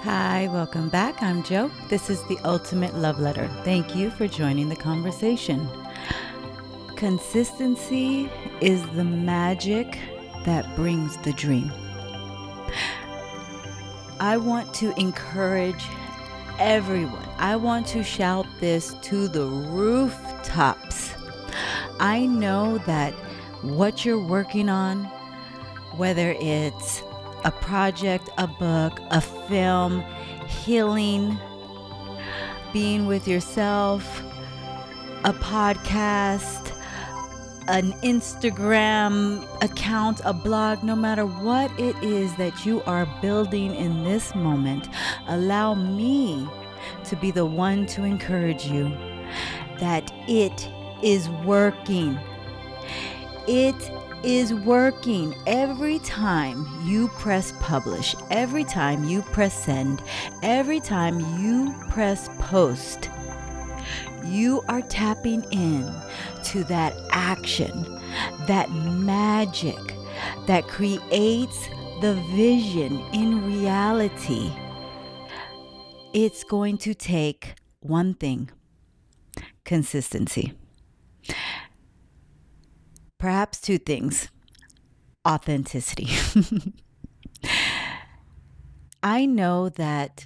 Hi, welcome back. I'm Joe. This is the Ultimate Love Letter. Thank you for joining the conversation. Consistency is the magic that brings the dream. I want to encourage everyone. I want to shout this to the rooftops. I know that what you're working on, whether it's a project, a book, a film, healing, being with yourself, a podcast, an Instagram account, a blog, no matter what it is that you are building in this moment, allow me to be the one to encourage you that it is working. It is working. Every time you press publish, every time you press send, every time you press post, you are tapping in to that action, that magic that creates the vision in reality. It's going to take one thing: consistency. Perhaps two things: authenticity. I know that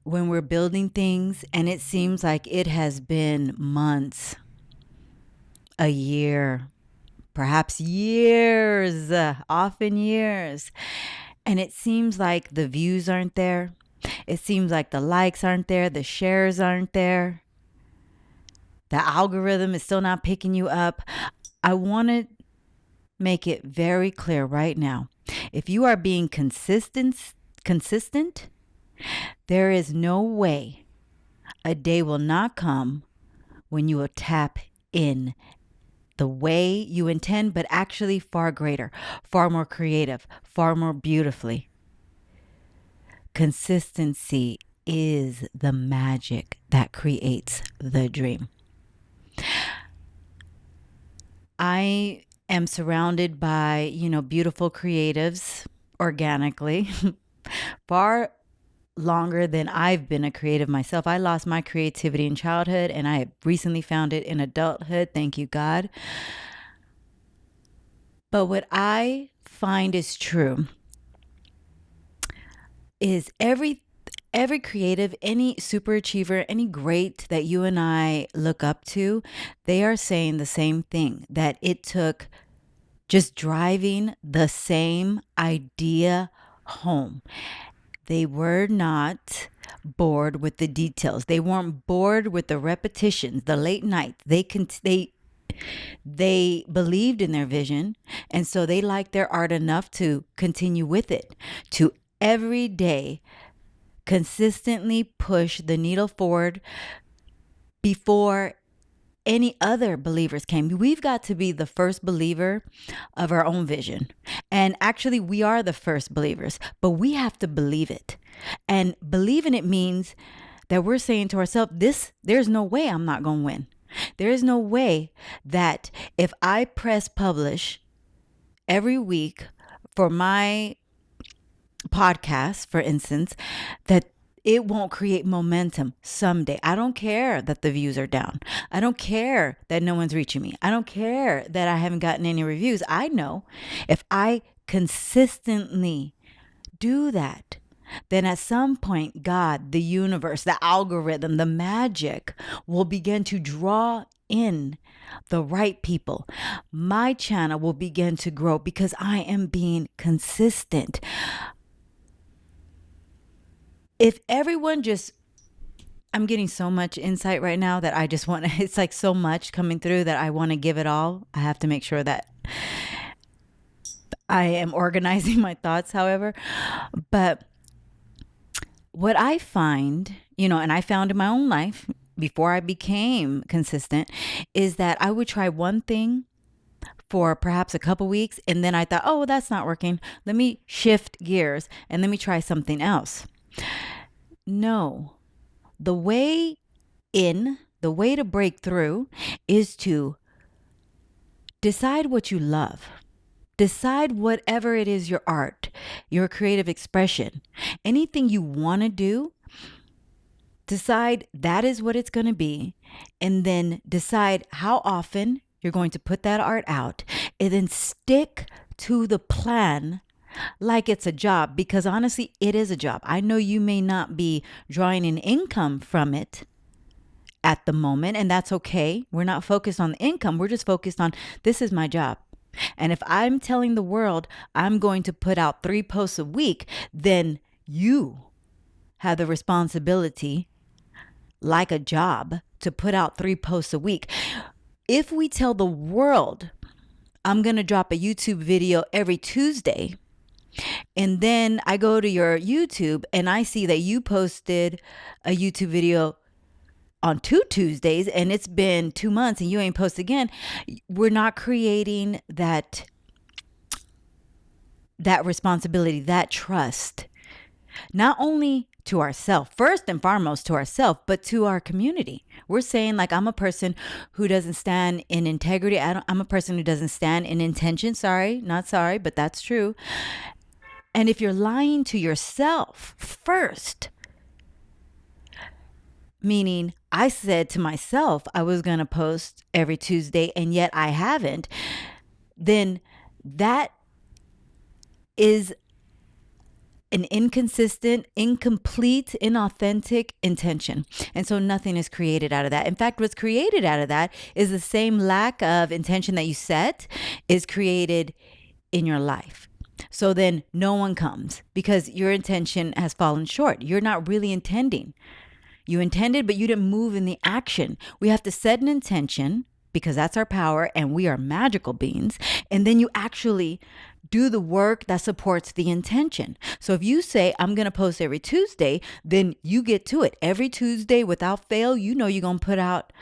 when we're building things and it seems like it has been months, a year, perhaps years, often years, and it seems like the views aren't there. It seems like the likes aren't there, the shares aren't there. The algorithm is still not picking you up. I want to make it very clear right now. If you are being consistent, there is no way a day will not come when you will tap in the way you intend, but actually far greater, far more creative, far more beautifully. Consistency is the magic that creates the dream. I am surrounded by, beautiful creatives organically, far longer than I've been a creative myself. I lost my creativity in childhood and I recently found it in adulthood. Thank you, God. But what I find is true is every creative, any super achiever, any great that you and I look up to, they are saying the same thing, that it took just driving the same idea home. They were not bored with the details. They weren't bored with the repetitions, the late nights. They believed in their vision, and so they liked their art enough to continue with it, to every day consistently push the needle forward before any other believers came. We've got to be the first believer of our own vision. And actually, we are the first believers, but we have to believe it. And believing it means that we're saying to ourselves, there's no way I'm not going to win. There is no way that if I press publish every week for my podcast, for instance, that it won't create momentum someday. I don't care that the views are down. I don't care that no one's reaching me. I don't care that I haven't gotten any reviews. I know if I consistently do that, then at some point, God, the universe, the algorithm, the magic will begin to draw in the right people. My channel will begin to grow because I am being consistent. If everyone I'm getting so much insight right now that I just want, it's like so much coming through that I want to give it all. I have to make sure that I am organizing my thoughts, however. But what I find, and I found in my own life before I became consistent, is that I would try one thing for perhaps a couple weeks, and then I thought, oh, that's not working. Let me shift gears and let me try something else. No, the way to break through is to decide what you love. Decide whatever it is, your art, your creative expression, anything you want to do, decide that is what it's going to be. And then decide how often you're going to put that art out. And then stick to the plan like it's a job, because honestly, it is a job. I know you may not be drawing an income from it at the moment, and that's okay. We're not focused on the income. We're just focused on, this is my job. And if I'm telling the world I'm going to put out 3 posts a week, then you have the responsibility, like a job, to put out 3 posts a week. If we tell the world I'm going to drop a YouTube video every Tuesday, and then I go to your YouTube and I see that you posted a YouTube video on 2 Tuesdays and it's been 2 months and you ain't posted again, we're not creating that responsibility, that trust, not only to ourselves, first and foremost to ourselves, but to our community. We're saying, like, I'm a person who doesn't stand in integrity. I'm a person who doesn't stand in intention. Sorry, not sorry, but that's true. And if you're lying to yourself first, meaning I said to myself I was going to post every Tuesday and yet I haven't, then that is an inconsistent, incomplete, inauthentic intention. And so nothing is created out of that. In fact, what's created out of that is the same lack of intention that you set is created in your life. So then no one comes because your intention has fallen short. You're not really intending. You intended, but you didn't move in the action. We have to set an intention because that's our power and we are magical beings. And then you actually do the work that supports the intention. So if you say, I'm going to post every Tuesday, then you get to it. Every Tuesday without fail, you know you're going to put out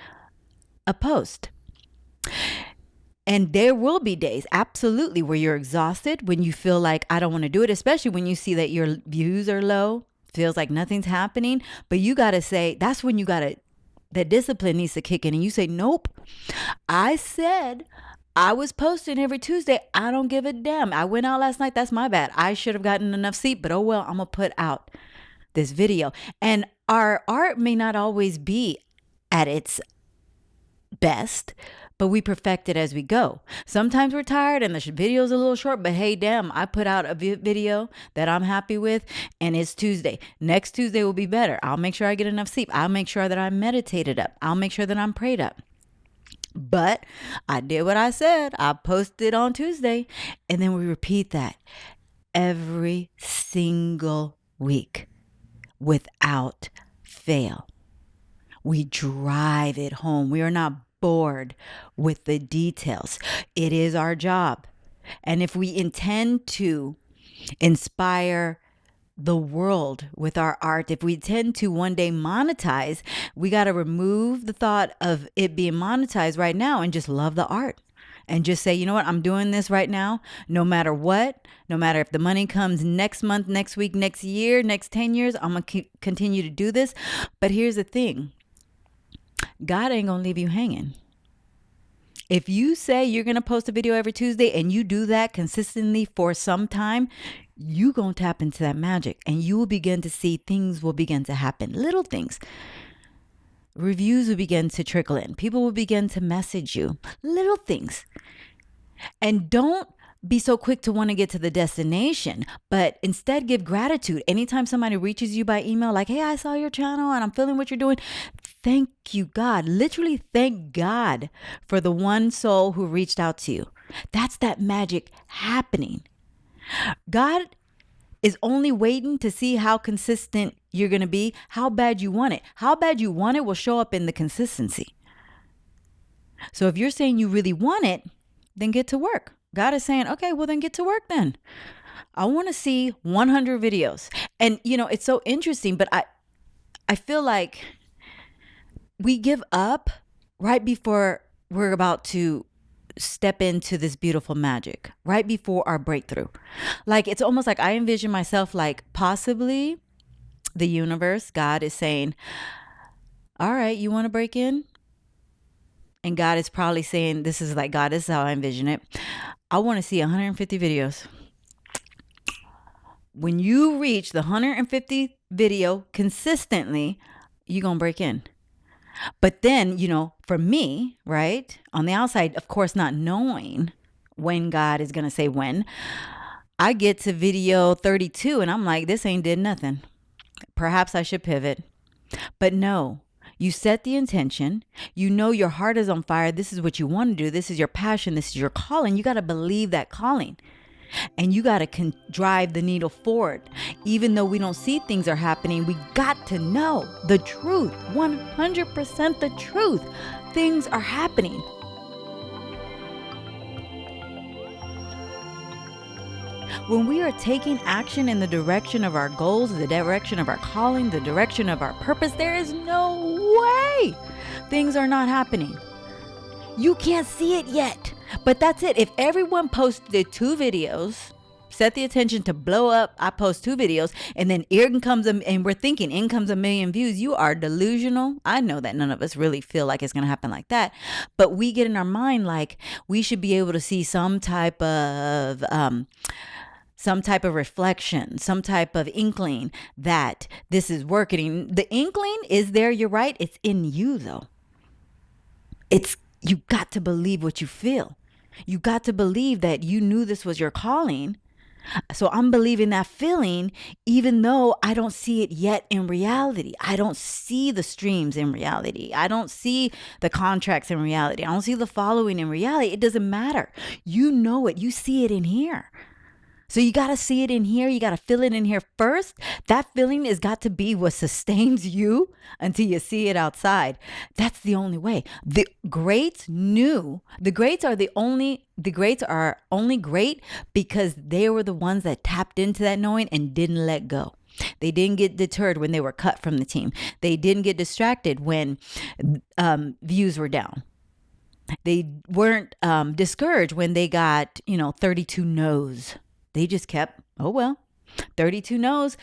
a post. And there will be days, absolutely, where you're exhausted, when you feel like, I don't want to do it, especially when you see that your views are low, feels like nothing's happening. But you got to say, that's when you got to, that discipline needs to kick in. And you say, nope, I said I was posting every Tuesday. I don't give a damn. I went out last night. That's my bad. I should have gotten enough sleep, but oh well, I'm going to put out this video. And our art may not always be at its best, but we perfect it as we go. Sometimes we're tired and the video's a little short, but hey, damn, I put out a video that I'm happy with and it's Tuesday. Next Tuesday will be better. I'll make sure I get enough sleep. I'll make sure that I'm meditated up. I'll make sure that I'm prayed up. But I did what I said. I posted on Tuesday, and then we repeat that every single week without fail. We drive it home. We are not bored with the details. It is our job. And if we intend to inspire the world with our art, if we tend to one day monetize, we got to remove the thought of it being monetized right now and just love the art and just say, you know what, I'm doing this right now, no matter what, no matter if the money comes next month, next week, next year, next 10 years, I'm going to continue to do this. But here's the thing. God ain't going to leave you hanging. If you say you're going to post a video every Tuesday and you do that consistently for some time, you going to tap into that magic and you will begin to see things will begin to happen. Little things. Reviews will begin to trickle in. People will begin to message you. Little things. And don't be so quick to want to get to the destination, but instead give gratitude. Anytime somebody reaches you by email, like, hey, I saw your channel and I'm feeling what you're doing. Thank you, God. Literally thank God for the one soul who reached out to you. That's that magic happening. God is only waiting to see how consistent you're going to be, how bad you want it. How bad you want it will show up in the consistency. So if you're saying you really want it, then get to work. God is saying, okay, well then get to work then. I want to see 100 videos. And you know, it's so interesting, but I feel like we give up right before we're about to step into this beautiful magic, right before our breakthrough. Like, it's almost like I envision myself like possibly the universe, God is saying, all right, you want to break in? And God is probably saying, this is like, God, this is how I envision it. I want to see 150 videos. When you reach the 150 video consistently, you're going to break in. But then, for me, right, on the outside, of course, not knowing when God is going to say when, I get to video 32 and I'm like, this ain't did nothing. Perhaps I should pivot. But no, you set the intention. You know your heart is on fire. This is what you want to do. This is your passion. This is your calling. You got to believe that calling. And you got to drive the needle forward. Even though we don't see things are happening, we got to know the truth, 100% the truth. Things are happening. When we are taking action in the direction of our goals, the direction of our calling, the direction of our purpose, there is no way things are not happening. You can't see it yet, but that's it. If everyone posted 2 videos, set the attention to blow up, I post 2 videos, and then in comes and we're thinking in comes 1 million views, you are delusional. I know that none of us really feel like it's going to happen like that, but we get in our mind like we should be able to see some type of reflection, some type of inkling that this is working. The inkling is there. You're right. It's in you though. You got to believe what you feel. You got to believe that you knew this was your calling. So I'm believing that feeling, even though I don't see it yet in reality. I don't see the streams in reality. I don't see the contracts in reality. I don't see the following in reality. It doesn't matter. You know it. You see it in here. So you got to see it in here. You got to feel it in here first. That feeling has got to be what sustains you until you see it outside. That's the only way. The greats are only great because they were the ones that tapped into that knowing and didn't let go. They didn't get deterred when they were cut from the team. They didn't get distracted when views were down. They weren't discouraged when they got, 32 no's. They just kept, 32 no's.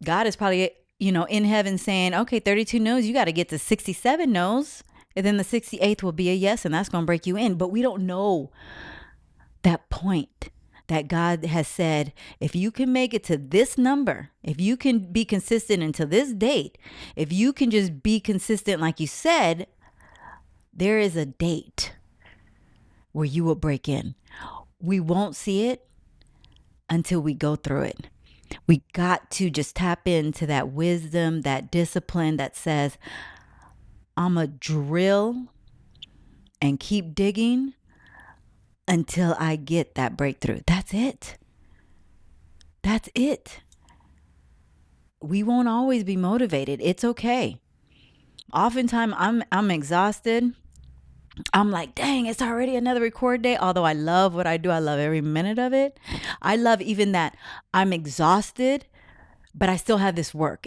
God is probably, in heaven saying, okay, 32 no's, you got to get to 67 no's. And then the 68th will be a yes, and that's going to break you in. But we don't know that point that God has said, if you can make it to this number, if you can be consistent until this date, if you can just be consistent like you said, there is a date where you will break in. We won't see it until we go through it. We got to just tap into that wisdom, that discipline that says, I'm a drill and keep digging until I get that breakthrough. That's it. That's it. We won't always be motivated. It's okay. Oftentimes I'm exhausted. I'm like, dang, it's already another record day. Although I love what I do. I love every minute of it. I love even that I'm exhausted, but I still have this work.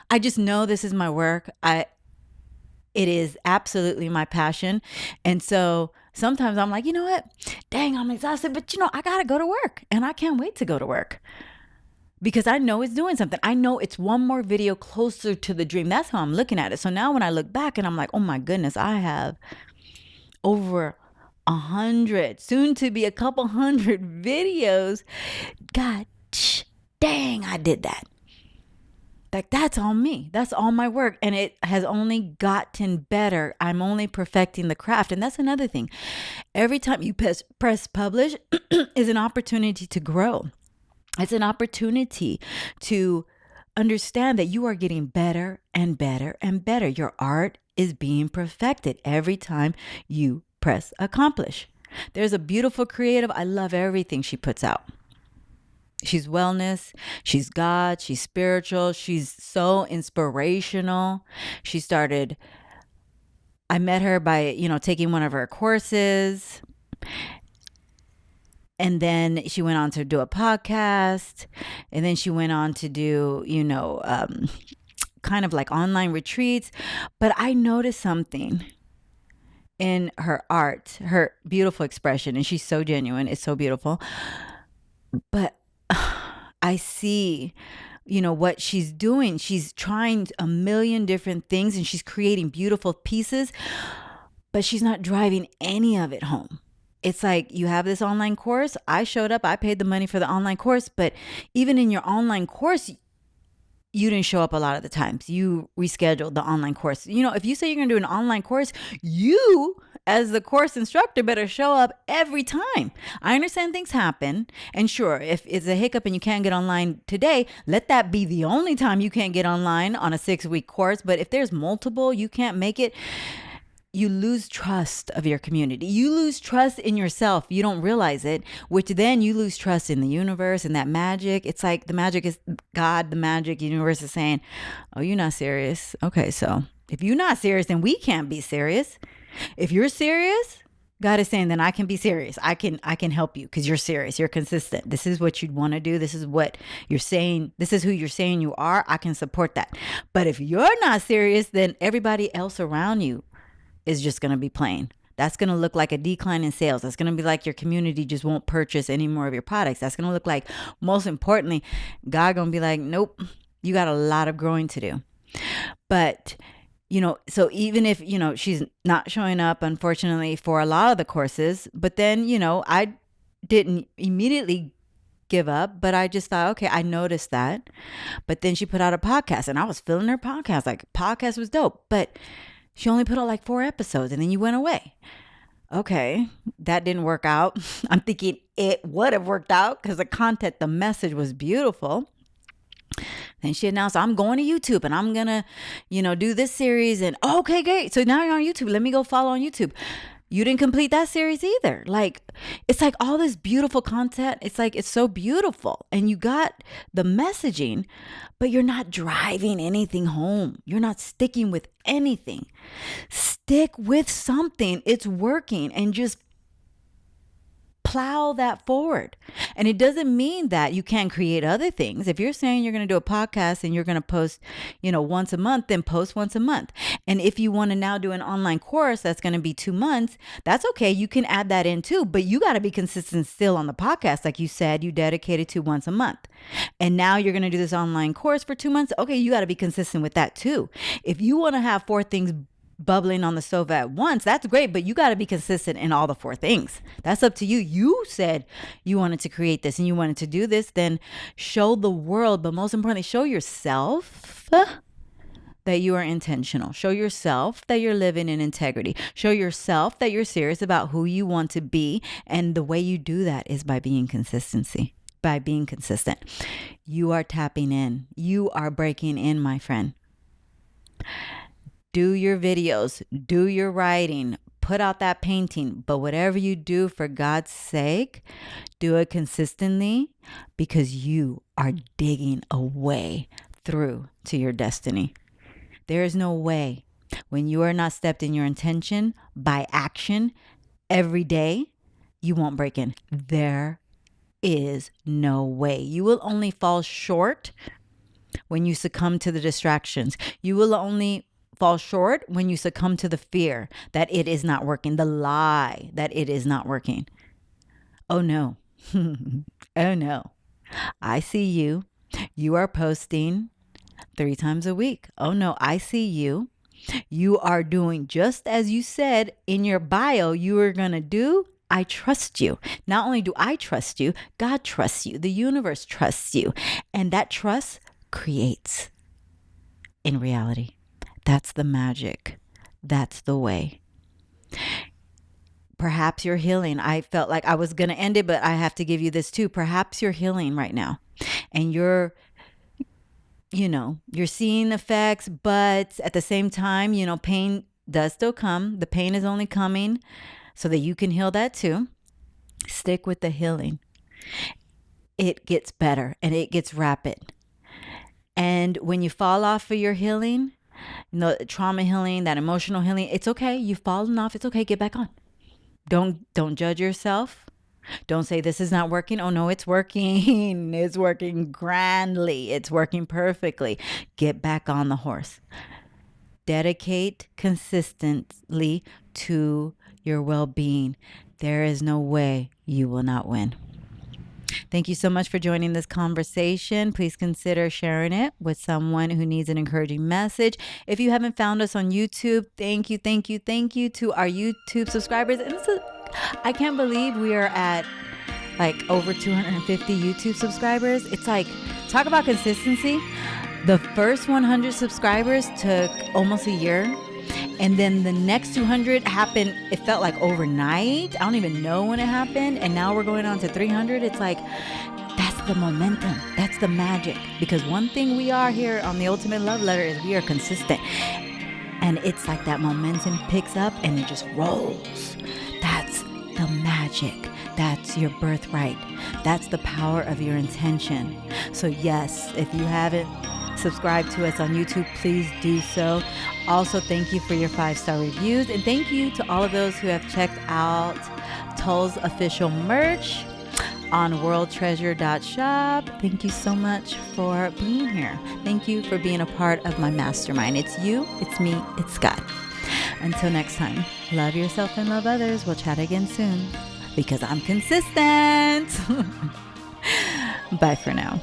I just know this is my work. It is absolutely my passion. And so sometimes I'm like, you know what? Dang, I'm exhausted, but I got to go to work and I can't wait to go to work. Because I know it's doing something. I know it's one more video closer to the dream. That's how I'm looking at it. So now when I look back and I'm like, oh my goodness, I have over 100, soon to be a couple hundred videos. God, dang, I did that. Like that's on me. That's all my work. And it has only gotten better. I'm only perfecting the craft. And that's another thing. Every time you press publish is an opportunity to grow. It's an opportunity to understand that you are getting better and better and better. Your art is being perfected every time you press accomplish. There's a beautiful creative. I love everything she puts out. She's wellness. She's God. She's spiritual. She's so inspirational. I met her by, taking one of her courses. And then she went on to do a podcast. And then she went on to do, kind of like online retreats. But I noticed something in her art, her beautiful expression. And she's so genuine. It's so beautiful. But I see, what she's doing. She's trying a million different things and she's creating beautiful pieces. But she's not driving any of it home. it's like you have this online course. I showed up, I paid the money for the online course, but even in your online course, you didn't show up a lot of the times. You rescheduled the online course. If you say you're going to do an online course, you as the course instructor better show up every time. I understand things happen. And sure, if it's a hiccup and you can't get online today, let that be the only time you can't get online on a 6-week course. But if there's multiple, you can't make it. You lose trust of your community. You lose trust in yourself. You don't realize it, which then you lose trust in the universe and that magic. It's like the magic is God, the magic universe is saying, oh, you're not serious. Okay, so if you're not serious, then we can't be serious. If you're serious, God is saying, then I can be serious. I can help you because you're serious. You're consistent. This is what you'd want to do. This is what you're saying. This is who you're saying you are. I can support that. But if you're not serious, then everybody else around you is just going to be plain. That's going to look like a decline in sales. That's going to be like your community just won't purchase any more of your products. That's going to look like, most importantly, God going to be like, nope, you got a lot of growing to do. But, so even if, she's not showing up, unfortunately, for a lot of the courses, but then, I didn't immediately give up, but I just thought, okay, I noticed that. But then she put out a podcast and I was feeling her podcast. Like, podcast was dope, but she only put out like 4 episodes and then you went away. Okay, that didn't work out. I'm thinking it would have worked out because the content, the message was beautiful. Then she announced, I'm going to YouTube and I'm going to, do this series. And okay, great. So now you're on YouTube. Let me go follow on YouTube. You didn't complete that series either. Like, it's like all this beautiful content. It's like, it's so beautiful. And you got the messaging, but you're not driving anything home. You're not sticking with anything. Stick with something. It's working, and just plow that forward. And it doesn't mean that you can't create other things. If you're saying you're going to do a podcast and you're going to post, once a month, then post once a month. And if you want to now do an online course that's going to be 2 months, that's okay. You can add that in too, but you got to be consistent still on the podcast. Like you said, you dedicated to once a month. And now you're going to do this online course for 2 months. Okay, you got to be consistent with that too. If you want to have 4 things bubbling on the stove at once, that's great, but you got to be consistent in all the 4 things. That's up to you. You said you wanted to create this and you wanted to do this, then show the world, but most importantly, show yourself that you are intentional. Show yourself that you're living in integrity. Show yourself that you're serious about who you want to be, and the way you do that is by being consistent. You are tapping in. You are breaking in, my friend. Do your videos, do your writing, put out that painting, but whatever you do, for God's sake, do it consistently, because you are digging a way through to your destiny. There is no way when you are not stepped in your intention by action every day, you won't break in. There is no way. You will only fall short when you succumb to the distractions. You will only fall short when you succumb to the fear that it is not working, the lie that it is not working. Oh no. Oh no. I see you. You are posting 3 times a week. Oh no, I see you. You are doing just as you said in your bio you were going to do. I trust you. Not only do I trust you, God trusts you. The universe trusts you. And that trust creates in reality. That's the magic. That's the way. Perhaps you're healing. I felt like I was going to end it, but I have to give you this too. Perhaps you're healing right now and you're seeing effects, but at the same time, pain does still come. The pain is only coming so that you can heal that too. Stick with the healing. It gets better and it gets rapid. And when you fall off of your healing, trauma healing, that emotional healing, it's okay. You've fallen off. It's okay. Get back on. Don't judge yourself. Don't say this is not working. Oh no, it's working. It's working grandly. It's working perfectly. Get back on the horse. Dedicate consistently to your well-being. There is no way you will not win. Thank you so much for joining this conversation. Please consider sharing it with someone who needs an encouraging message. If you haven't found us on YouTube, thank you to our YouTube subscribers. And I can't believe we are at like over 250 YouTube subscribers. It's like, talk about consistency. The first 100 subscribers took almost a year. And then the next 200 happened, it felt like overnight. I don't even know when it happened. And now we're going on to 300. It's like, that's the momentum. That's the magic. Because one thing we are here on the Ultimate Love Letter is we are consistent. And it's like that momentum picks up and it just rolls. That's the magic. That's your birthright. That's the power of your intention. So yes, if you haven't subscribed to us on YouTube, please do so. Also, thank you for your 5-star reviews. And thank you to all of those who have checked out Tull's official merch on WorldTreasure.Shop. Thank you so much for being here. Thank you for being a part of my mastermind. It's you, it's me, it's God. Until next time, love yourself and love others. We'll chat again soon because I'm consistent. Bye for now.